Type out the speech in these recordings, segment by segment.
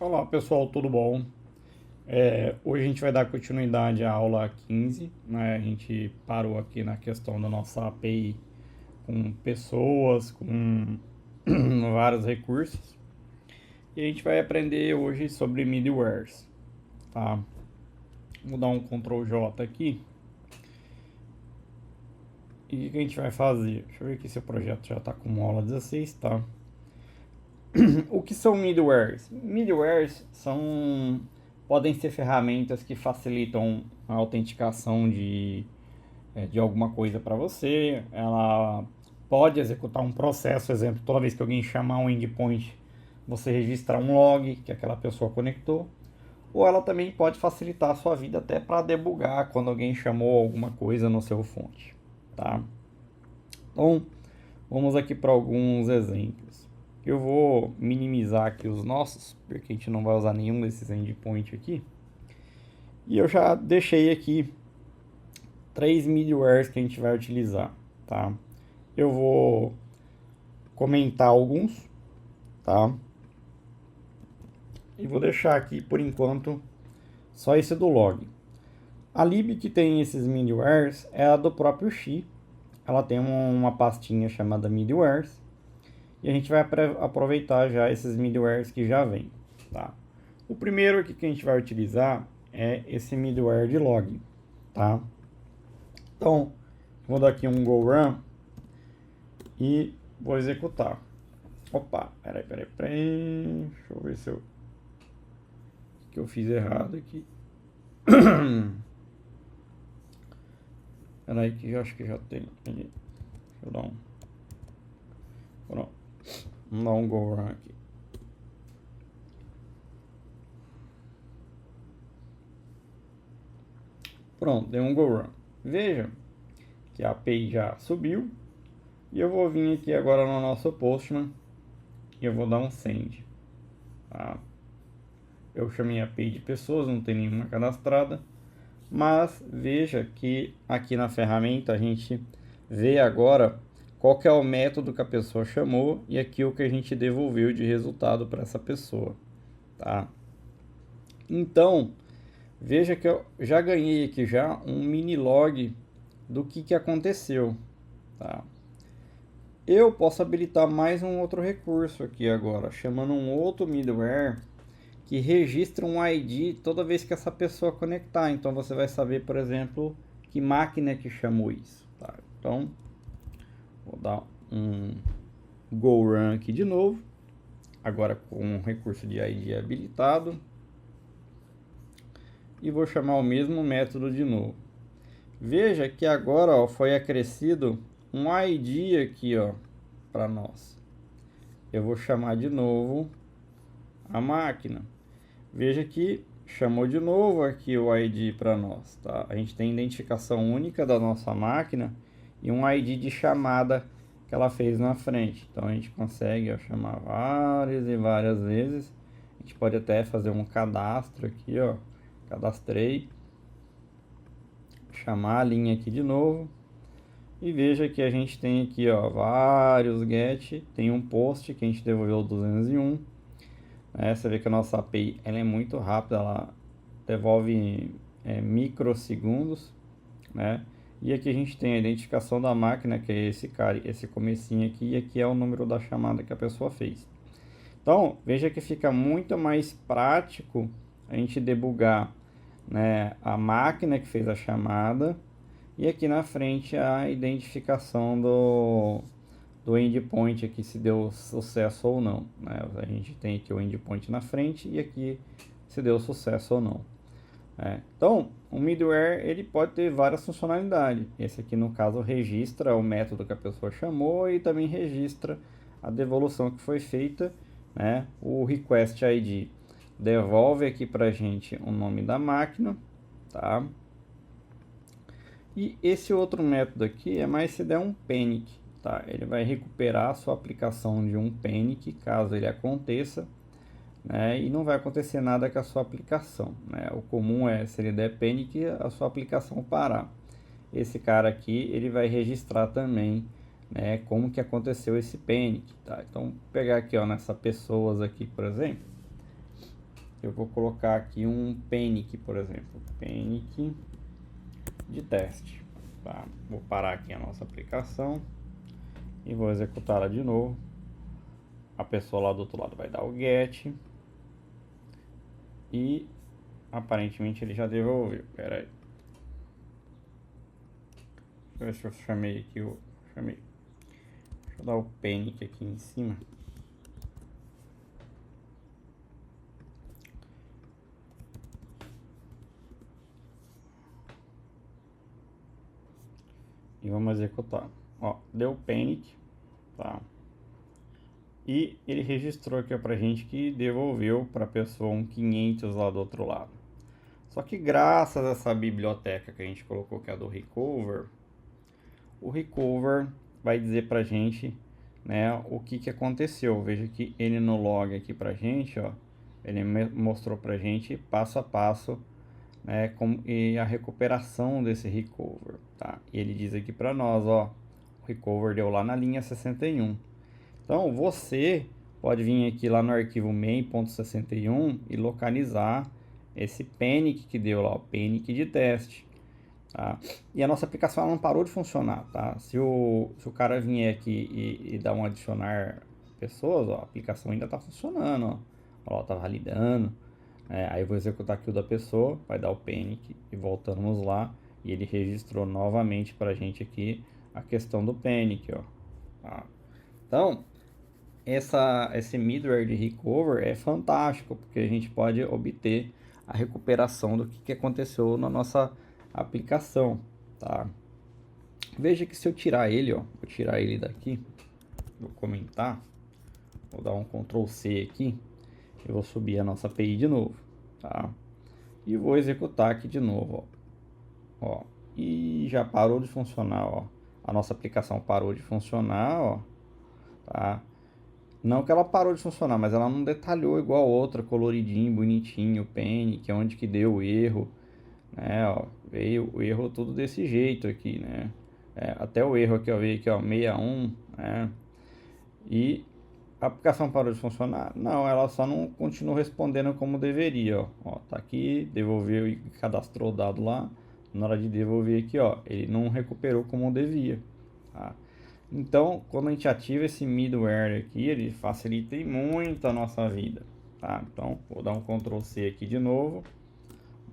Olá pessoal, tudo bom? Hoje a gente vai dar continuidade à aula 15, né? A gente parou aqui na questão da nossa API com pessoas, com vários recursos. E a gente vai aprender hoje sobre middlewares, tá? Vou dar um Ctrl J aqui. E o que a gente vai fazer? Deixa eu ver aqui se o projeto já está com aula 16, tá? O que são middlewares? Middlewares podem ser ferramentas que facilitam a autenticação de alguma coisa para você. Ela pode executar um processo, exemplo, toda vez que alguém chamar um endpoint, você registrar um log que aquela pessoa conectou. Ou ela também pode facilitar a sua vida até para debugar quando alguém chamou alguma coisa no seu fonte, tá? Então, vamos aqui para alguns exemplos. Eu vou minimizar aqui os nossos, porque a gente não vai usar nenhum desses endpoints aqui. E eu já deixei aqui 3 middlewares que a gente vai utilizar, tá? Eu vou comentar alguns, tá? E vou deixar aqui, por enquanto, só esse do log. A lib que tem esses middlewares é a do próprio Xi. Ela tem uma pastinha chamada middlewares. E a gente vai aproveitar já esses middlewares que já vem, tá? O primeiro aqui que a gente vai utilizar é esse middleware de log, tá? Então, vou dar aqui um go run e vou executar. Opa, peraí. Deixa eu ver se que eu fiz errado aqui. Peraí que eu acho que já tem. Deixa eu dar um... Pronto. Vamos dar um go run aqui. Pronto, deu um go run. Veja que a API já subiu. E eu vou vir aqui agora no nosso Postman e eu vou dar um send. Tá? Eu chamei a API de pessoas, não tem nenhuma cadastrada. Mas veja que aqui na ferramenta a gente vê agora qual que é o método que a pessoa chamou e aqui o que a gente devolveu de resultado para essa pessoa, tá? Então, veja que eu já ganhei aqui já um mini log do que aconteceu, tá? Eu posso habilitar mais um outro recurso aqui agora, chamando um outro middleware que registra um ID toda vez que essa pessoa conectar. Então você vai saber, por exemplo, que máquina que chamou isso, tá? Então, vou dar um go run aqui de novo, agora com o recurso de ID habilitado. E vou chamar o mesmo método de novo. Veja que agora ó, foi acrescido um ID aqui para nós. Eu vou chamar de novo a máquina. Veja que chamou de novo aqui o ID para nós, tá? A gente tem identificação única da nossa máquina e um ID de chamada que ela fez na frente. Então a gente consegue chamar várias e várias vezes. A gente pode até fazer um cadastro aqui, ó. Cadastrei. Chamar a linha aqui de novo. E veja que a gente tem aqui, ó, vários get. Tem um post que a gente devolveu 201. Você vê que a nossa API ela é muito rápida, ela devolve microsegundos, né? E aqui a gente tem a identificação da máquina, que é esse cara, esse comecinho aqui, e aqui é o número da chamada que a pessoa fez. Então, veja que fica muito mais prático a gente debugar, né, a máquina que fez a chamada, e aqui na frente a identificação do endpoint aqui se deu sucesso ou não, né? A gente tem aqui o endpoint na frente e aqui se deu sucesso ou não. Então, o middleware ele pode ter várias funcionalidades. Esse aqui no caso registra o método que a pessoa chamou e também registra a devolução que foi feita, né? O request ID devolve aqui para a gente o nome da máquina, tá? E esse outro método aqui é mais se der um panic. Tá? Ele vai recuperar a sua aplicação de um panic, caso ele aconteça, né? E não vai acontecer nada com a sua aplicação, né? O comum é, se ele der panic, a sua aplicação parar. Esse cara aqui, ele vai registrar também, né, como que aconteceu esse panic, tá? Então, vou pegar aqui, ó, nessa pessoas aqui, por exemplo. eu vou colocar aqui um panic, por exemplo, panic de teste. Tá? Vou parar aqui a nossa aplicação e vou executá-la de novo. A pessoa lá do outro lado vai dar o get e aparentemente ele já devolveu. Pera aí. Deixa eu ver se eu chamei aqui o... Deixa eu dar o panic aqui em cima. E vamos executar. Ó, deu panic, tá? E ele registrou aqui pra gente que devolveu para a pessoa um 500 lá do outro lado. Só que graças a essa biblioteca que a gente colocou, que é a do Recover, o Recover vai dizer pra gente, né, o que aconteceu. Veja que ele no log aqui pra gente, ó, ele mostrou pra gente passo a passo, né, e a recuperação desse Recover, tá? E ele diz aqui pra nós, ó, o Recover deu lá na linha 61. Então, você pode vir aqui lá no arquivo main.61 e localizar esse panic que deu lá, o panic de teste. Tá? E a nossa aplicação ela não parou de funcionar. Tá? Se o cara vier aqui e dar um adicionar pessoas, ó, a aplicação ainda está funcionando. Ó. Ela está validando. Aí eu vou executar aqui o da pessoa, vai dar o panic e voltamos lá. E ele registrou novamente para a gente aqui a questão do panic. Ó. Tá? Então, esse middleware de recover é fantástico, porque a gente pode obter a recuperação do que aconteceu na nossa aplicação, tá? Veja que se eu tirar ele, ó, vou tirar ele daqui, vou comentar, vou dar um Ctrl C aqui, eu vou subir a nossa API de novo, tá? E vou executar aqui de novo, ó, e já parou de funcionar, ó, a nossa aplicação parou de funcionar, ó, tá? Não que ela parou de funcionar, mas ela não detalhou igual a outra, coloridinho, bonitinho, panic, onde que deu o erro, né, ó, veio o erro tudo desse jeito aqui, né, até o erro aqui, ó, veio aqui, ó, 61, né, e a aplicação parou de funcionar? Não, ela só não continuou respondendo como deveria, ó, tá aqui, devolveu e cadastrou o dado lá, na hora de devolver aqui, ó, ele não recuperou como devia, tá? Então, quando a gente ativa esse middleware aqui, ele facilita muito a nossa vida, tá? Então, vou dar um Ctrl C aqui de novo,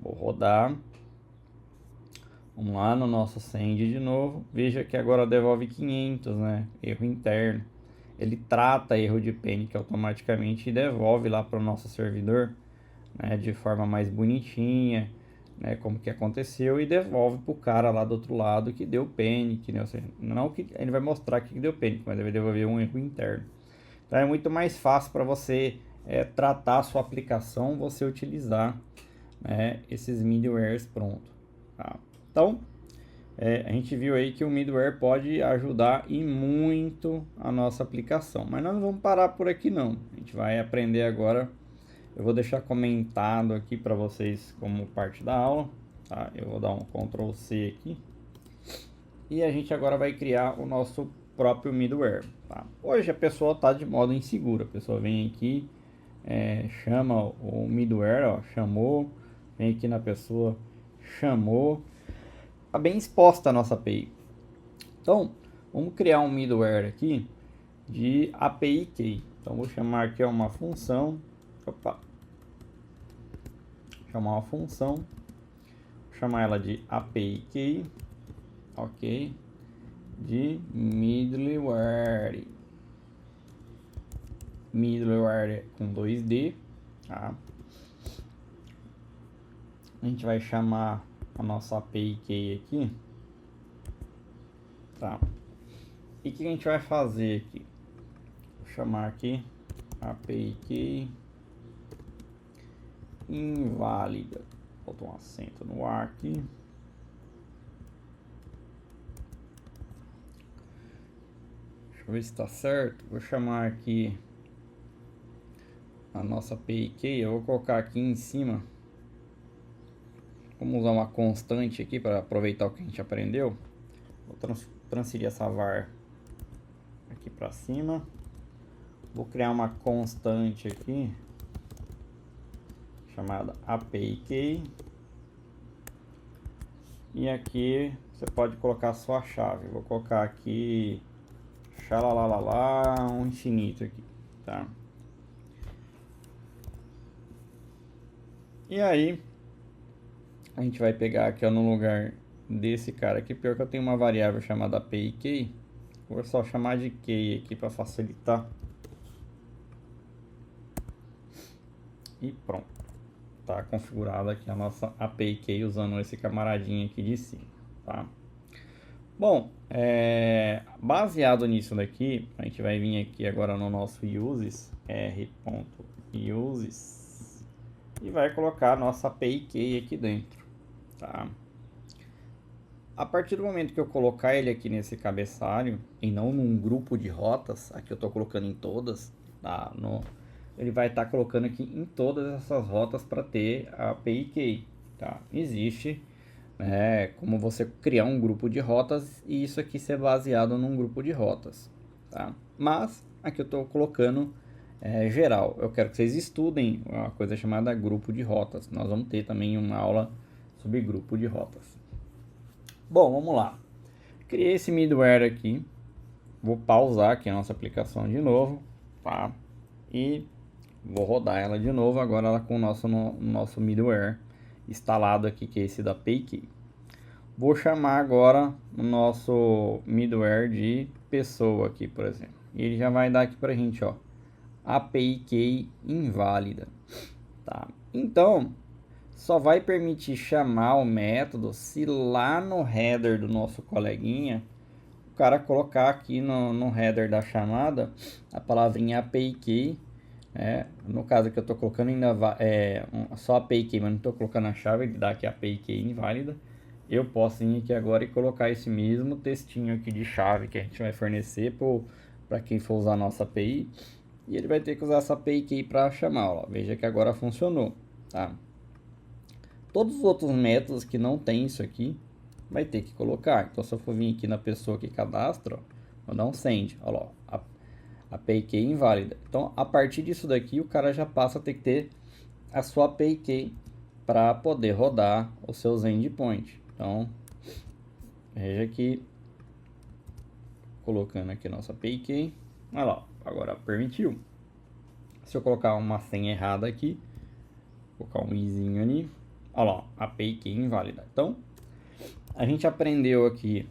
vou rodar, vamos lá no nosso send de novo, veja que agora devolve 500, né? Erro interno. Ele trata erro de panic automaticamente e devolve lá para o nosso servidor, né? De forma mais bonitinha, né, como que aconteceu, e devolve pro cara lá do outro lado que deu panic, né? Ou seja, não que ele vai mostrar que deu panic, mas ele vai devolver um erro interno. Então é muito mais fácil para você tratar a sua aplicação, você utilizar, né, esses middlewares pronto. Tá? Então a gente viu aí que o middleware pode ajudar e muito a nossa aplicação, mas nós não vamos parar por aqui não. A gente vai aprender agora. Eu vou deixar comentado aqui para vocês como parte da aula, tá? Eu vou dar um Ctrl C aqui. E a gente agora vai criar o nosso próprio middleware, tá? Hoje a pessoa está de modo inseguro. A pessoa vem aqui, chama o middleware, ó, chamou, vem aqui na pessoa, chamou. Está bem exposta a nossa API. Então, vamos criar um middleware aqui de API Key. Então, vou chamar aqui uma função. Opa. Chamar uma função, chamar ela de API Key, ok, de middleware com 2D, tá? A gente vai chamar a nossa API Key aqui, tá? E o que a gente vai fazer aqui? Vou chamar aqui API Key inválida. Botar um acento no ar aqui. Deixa eu ver se está certo. Vou chamar aqui a nossa API Key. Eu vou colocar aqui em cima. Vamos usar uma constante aqui para aproveitar o que a gente aprendeu. Vou transferir essa var aqui para cima. Vou criar uma constante aqui. chamada API Key. E aqui você pode colocar a sua chave. Vou colocar aqui xalalalá, um infinito aqui, tá? E aí a gente vai pegar aqui, ó, no lugar desse cara aqui, pior que eu tenho uma variável chamada API Key. Vou só chamar de Key aqui para facilitar. E pronto. Tá configurada aqui a nossa API Key usando esse camaradinho aqui de cima, tá? Bom, baseado nisso daqui, a gente vai vir aqui agora no nosso uses, r.uses, e vai colocar a nossa API Key aqui dentro, tá? A partir do momento que eu colocar ele aqui nesse cabeçalho, e não num grupo de rotas, aqui eu estou colocando em todas, tá? Ele vai estar colocando aqui em todas essas rotas para ter a API Key, tá? Existe, né, como você criar um grupo de rotas e isso aqui ser baseado num grupo de rotas, tá? Mas aqui eu estou colocando geral. Eu quero que vocês estudem uma coisa chamada grupo de rotas. Nós vamos ter também uma aula sobre grupo de rotas. Bom, vamos lá. Criei esse middleware aqui. Vou pausar aqui a nossa aplicação de novo, tá? E vou rodar ela de novo, agora ela com o nosso middleware instalado aqui, que é esse da API Key. Vou chamar agora o nosso middleware de pessoa aqui, por exemplo. E ele já vai dar aqui pra gente, ó, API Key inválida, tá? Então, só vai permitir chamar o método se lá no header do nosso coleguinha, o cara colocar aqui no header da chamada a palavrinha API Key. No caso que eu estou colocando ainda só API Key, mas não estou colocando a chave, ele dá aqui API Key inválida. Eu posso vir aqui agora e colocar esse mesmo textinho aqui de chave que a gente vai fornecer para quem for usar a nossa API. E ele vai ter que usar essa API Key para chamar, ó. Veja que agora funcionou, tá? Todos os outros métodos que não tem isso aqui, vai ter que colocar. Então, se eu for vir aqui na pessoa que cadastra, ó, vou dar um send, olha lá, API Key inválida. Então, a partir disso daqui, o cara já passa a ter que ter a sua API Key para poder rodar os seus endpoints. Então, veja que colocando aqui a nossa API Key, olha lá, agora permitiu. Se eu colocar uma senha errada aqui, vou colocar um izinho ali, olha lá, API Key inválida. Então, a gente aprendeu aqui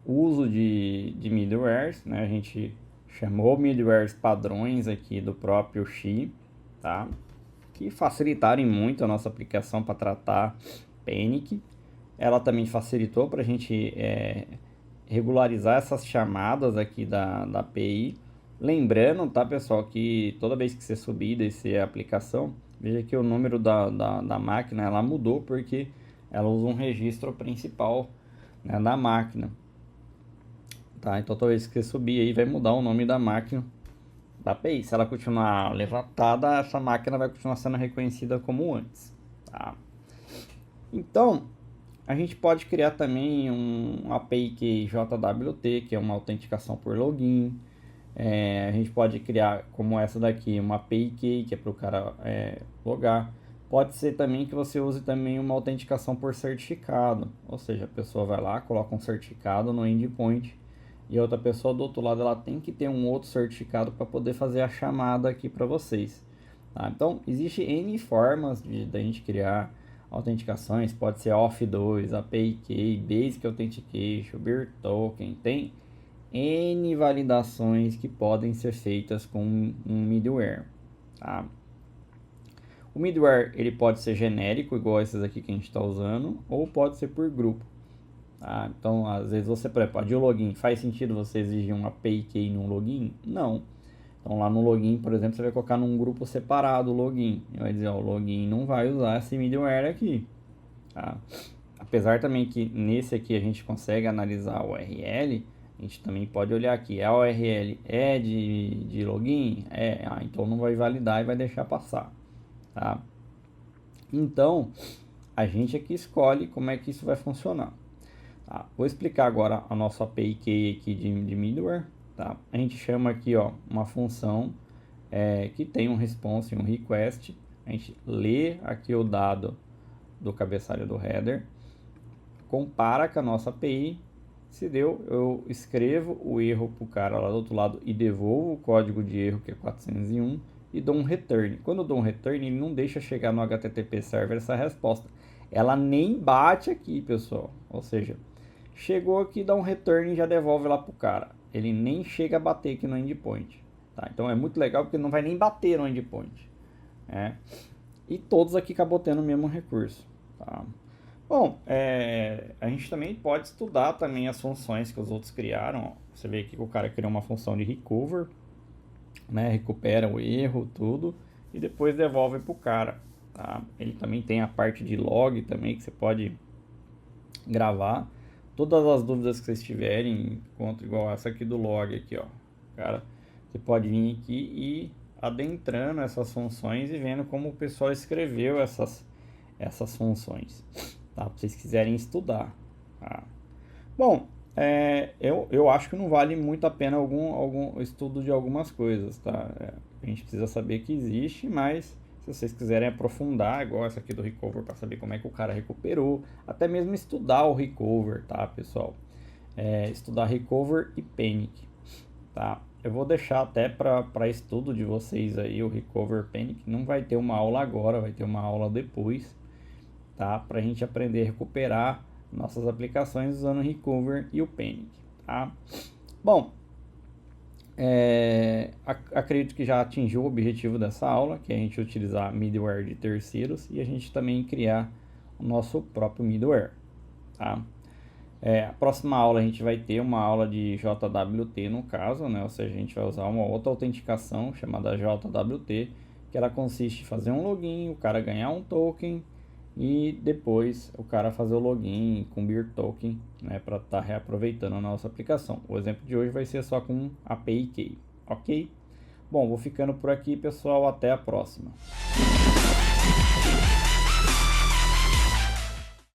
o uso de middlewares, né? A gente chamou middlewares padrões aqui do próprio Xi, tá? Que facilitaram muito a nossa aplicação para tratar Panic. Ela também facilitou para a gente regularizar essas chamadas aqui da API. Lembrando, tá, pessoal, que toda vez que você subir e descer a aplicação, veja que o número da máquina ela mudou porque ela usa um registro principal, né, da máquina. Tá, então toda vez que você subir aí vai mudar o nome da máquina da API. Se ela continuar levantada, essa máquina vai continuar sendo reconhecida como antes, tá? Então, a gente pode criar também um API Key JWT, que é uma autenticação por login. A gente pode criar como essa daqui, uma API Key, que é para o cara logar. Pode ser também que você use também uma autenticação por certificado, ou seja, a pessoa vai lá, coloca um certificado no endpoint e a outra pessoa do outro lado ela tem que ter um outro certificado para poder fazer a chamada aqui para vocês, tá? Então, existe N formas de a gente criar autenticações, pode ser Auth2, API Key, Basic Authentication, Beer Token, tem N validações que podem ser feitas com um middleware, tá? O middleware ele pode ser genérico, igual esses aqui que a gente está usando, ou pode ser por grupo. Tá? Então, às vezes você, por exemplo, de login, faz sentido você exigir um API Key num login? Não. Então, lá no login, por exemplo, você vai colocar num grupo separado o login. E vai dizer, ó, o login não vai usar esse middleware aqui. Tá? Apesar também que nesse aqui a gente consegue analisar a URL, a gente também pode olhar aqui, a URL é de login? Então não vai validar e vai deixar passar. Tá? Então, a gente aqui escolhe como é que isso vai funcionar. Tá? Vou explicar agora a nossa API Key aqui de middleware. Tá? A gente chama aqui, ó, uma função que tem um response e um request. A gente lê aqui o dado do cabeçalho do header, compara com a nossa API, se deu, eu escrevo o erro para o cara lá do outro lado e devolvo o código de erro, que é 401, e dou um return. Quando eu dou um return, ele não deixa chegar no HTTP Server essa resposta. Ela nem bate aqui, pessoal. Ou seja, chegou aqui, dá um return e já devolve lá para o cara. Ele nem chega a bater aqui no endpoint. Tá? Então é muito legal porque não vai nem bater no endpoint. E todos aqui acabou tendo o mesmo recurso. Tá? Bom, a gente também pode estudar também as funções que os outros criaram. Você vê aqui que o cara criou uma função de recover, né? Recupera o erro, tudo, e depois devolve para o cara. Tá? Ele também tem a parte de log também, que você pode gravar. Todas as dúvidas que vocês tiverem, encontro igual essa aqui do log aqui, ó. Cara, você pode vir aqui e adentrando essas funções e vendo como o pessoal escreveu essas funções. Tá? Para vocês quiserem estudar. Tá? Bom, eu acho que não vale muito a pena algum estudo de algumas coisas. Tá? A gente precisa saber que existe, mas se vocês quiserem aprofundar, igual essa aqui do recover, para saber como é que o cara recuperou, até mesmo estudar o recover, tá, pessoal? Estudar recover e panic, tá? Eu vou deixar até para estudo de vocês aí o recover panic. Não vai ter uma aula agora, vai ter uma aula depois, tá? Para a gente aprender a recuperar nossas aplicações usando o recover e o panic, tá? Bom, acredito que já atingiu o objetivo dessa aula, que é a gente utilizar middleware de terceiros e a gente também criar o nosso próprio middleware, tá? A próxima aula a gente vai ter uma aula de JWT no caso, né? Ou seja, a gente vai usar uma outra autenticação chamada JWT, que ela consiste em fazer um login, o cara ganhar um token e depois o cara fazer o login com Beer Token, né, para estar reaproveitando a nossa aplicação. O exemplo de hoje vai ser só com API Key, ok? Bom, vou ficando por aqui, pessoal, até a próxima.